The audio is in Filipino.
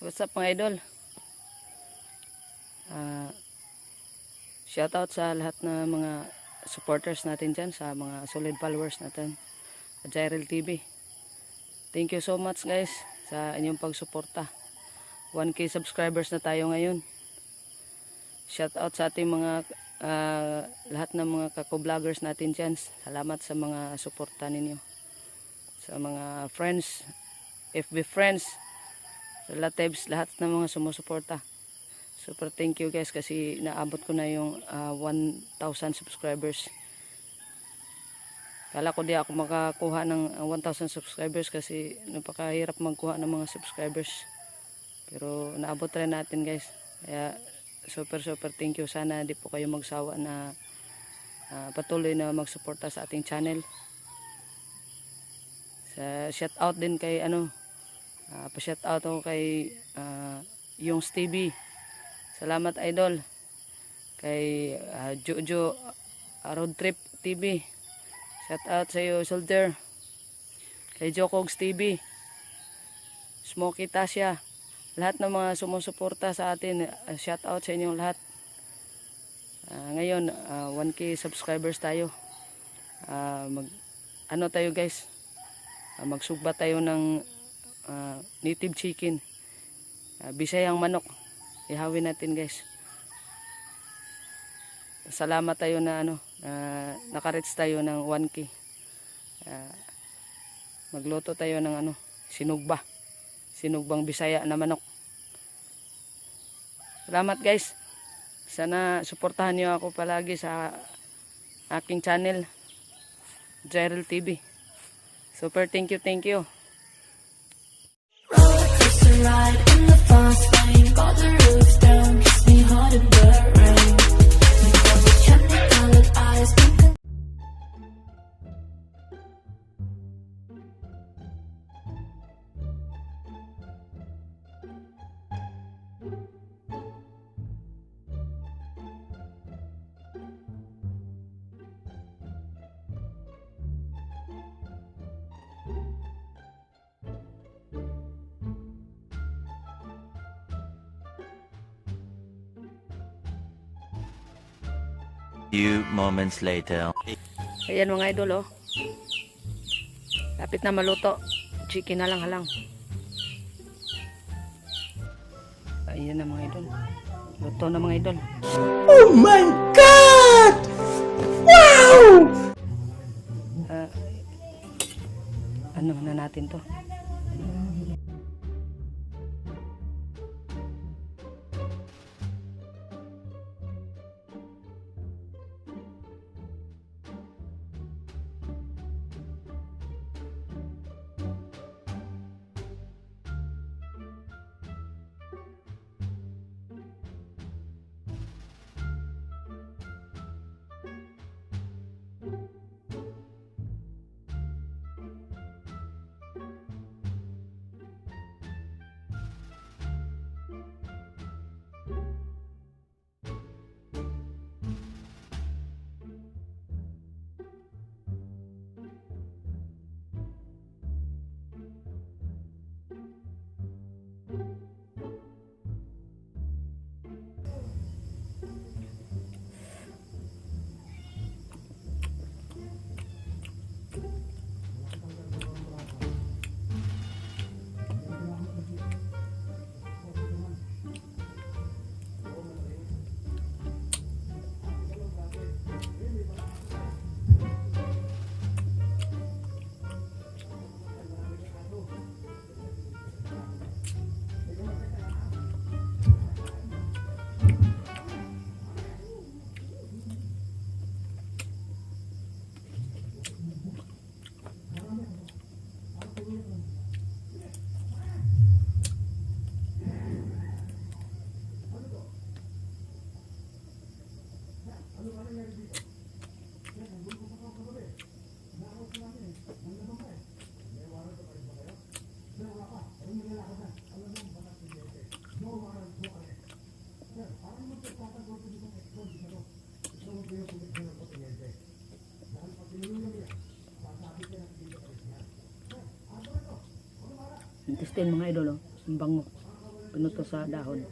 What's up mga idol? Shoutout sa lahat na mga supporters natin dyan, sa mga solid followers natin at Zirel TV. Thank you so much guys sa inyong pagsuporta. 1K subscribers na tayo ngayon. Shoutout sa ating mga lahat ng mga kako-vloggers natin dyan. Salamat sa mga suporta ninyo. Sa mga friends, FB friends, relatives, lahat ng mga sumusuporta. Super thank you guys kasi naabot ko na yung 1,000 subscribers. Kala ko di ako makakuha ng 1,000 subscribers kasi napakahirap magkuha ng mga subscribers. Pero naabot rin natin guys. Kaya super thank you. Sana di po kayo magsawa na patuloy na magsuporta sa ating channel. Shout out din kay pa-shout out ako kay yung Stevie. Salamat idol. Kay Jojo Road Trip TV. Shout out sa iyo Soldier. Kay Jokogs TV. Smokey Tasya. Lahat ng mga sumusuporta sa atin. Shout out sa inyong lahat. Ngayon 1K subscribers tayo. Tayo guys. Magsugba tayo ng native chicken, Bisayang manok, ihawin natin guys. Salamat tayo na naka-reach tayo ng 1K. Magluto tayo ng sinugbang Bisaya na manok. Salamat guys, sana suportahan niyo ako palagi sa aking channel Zirel TV. Super thank you. Ride in the fast lane, got the roof down, kiss me hard in the rain. You got the candy-colored eyes. Few moments later. Ayan mga idol oh. Lapit na maluto. Chicken na lang halang. Ayan na mga idol. Luto na mga idol. Oh my God! Wow! Ano na natin to? Intestine mga idol oh. Ang bango. Ano to sa dahon?